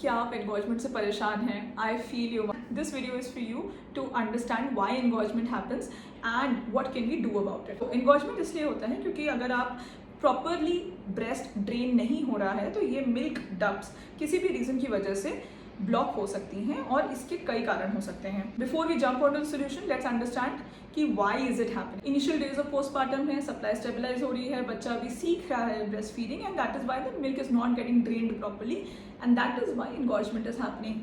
क्या आप एंगॉजमेंट से परेशान हैं? I feel you. This video is for you to understand why engorgement happens and what can we do about it. Engorgement इसलिए होता है क्योंकि अगर आप प्रॉपरली ब्रेस्ट ड्रेन नहीं हो रहा है तो ये मिल्क डक्ट्स किसी भी रीज़न की वजह से ब्लॉक हो सकती हैं और इसके कई कारण हो सकते हैं. Before we jump on to the solution, let's understand कि why is it happening. Initial days of postpartum है, सप्लाई स्टेबलाइज हो रही है, बच्चा अभी सीख रहा है breast feeding and that is why the milk is not getting drained properly and that is why engorgement is happening.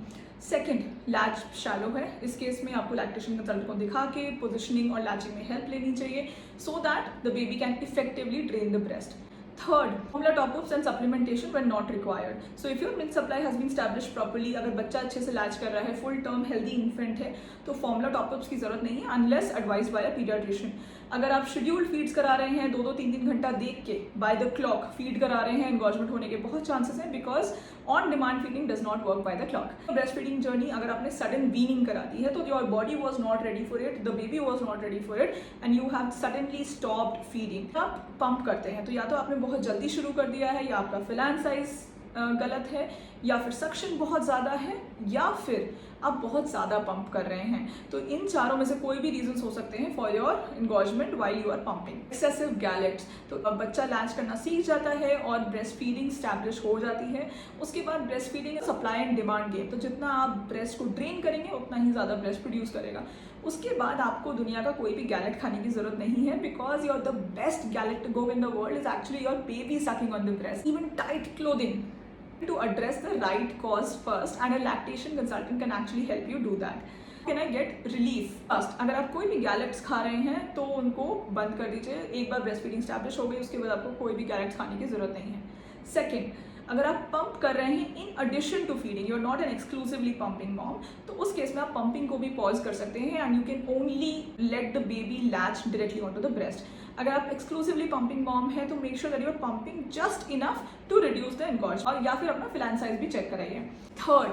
Second, latch shallow है. इस केस में आपको लैक्टेशन कंसल्टेंट को दिखा के पोजिशनिंग और लैचिंग में हेल्प लेनी चाहिए so that the baby can effectively drain the breast. Third, formula top-ups and supplementation when not required. So if your milk supply has been established properly, अगर बच्चा अच्छे से लैच कर रहा है, full term healthy infant है, तो formula top-ups की जरूरत नहीं है unless advised by a pediatrician. अगर आप शेड्यूल्ड फीड्स करा रहे हैं 2-3 घंटा देख के बाय द क्लॉक फीड करा रहे हैं, एंगॉजमेंट होने के बहुत चांसेस हैं because on demand feeding does not work by the clock. Breast feeding journey अगर आपने सडन वीनिंग करा दी है तो your body was not ready for it, the baby was not ready for it and you have suddenly stopped feeding. आप pump करते हैं तो या तो आपने बहुत जल्दी शुरू कर दिया है, या आपका फिलान साइज गलत है, या फिर सक्शन बहुत ज़्यादा है, या फिर आप बहुत ज़्यादा पंप कर रहे हैं. तो इन चारों में से कोई भी रीजंस हो सकते हैं for your engorgement while you are pumping. Excessive गैलेट्स, तो अब बच्चा लैच करना सीख जाता है और ब्रेस्ट फीडिंग स्टैब्लिश हो जाती है. उसके बाद breast feeding supply and demand game, तो जितना आप ब्रेस्ट को ड्रेन करेंगे उतना ही ज़्यादा ब्रेस्ट प्रोड्यूस करेगा. उसके बाद आपको दुनिया का कोई भी गैलेट खाने की जरूरत नहीं है because your the best galactagogue in the world is actually your baby sucking on the breast. Even tight clothing to address the right cause first and a lactation consultant can actually help you do that. Can I get relief? First, अगर आप कोई भी गैलेट्स खा रहे हैं तो उनको बंद कर दीजिए. एक बार ब्रेस्ट फीडिंग स्टैब्लिश हो गई उसके बाद आपको कोई भी गैलेट्स खाने की जरूरत नहीं है. सेकेंड, अगर आप पंप कर रहे हैं in addition to feeding, you are not an exclusively pumping mom, तो उस केस में आप पंपिंग को भी पॉज कर सकते हैं and you can only let the baby latch directly on to the breast. अगर आप एक्सक्लूसिवली पंपिंग मॉम है तो make sure that you are pumping just enough to reduce the engorge, और या फिर अपना फिलान साइज भी चेक कराइए. Third,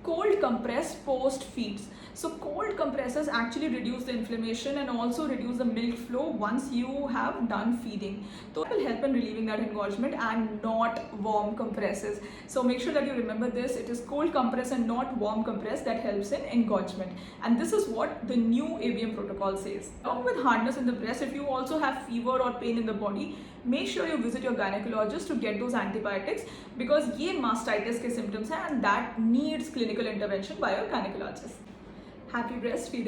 cold compress post feeds. So cold compressors actually reduce the inflammation and also reduce the milk flow once you have done feeding. So it will help in relieving that engorgement and not warm compresses. So make sure that you remember this. It is cold compress and not warm compress that helps in engorgement. And this is what the new ABM protocol says. Along with hardness in the breast, if you also have fever or pain in the body, make sure you visit your gynecologist to get those antibiotics because ये mastitis के symptoms हैं and that needs clinical intervention by your gynecologist. Happy breastfeeding.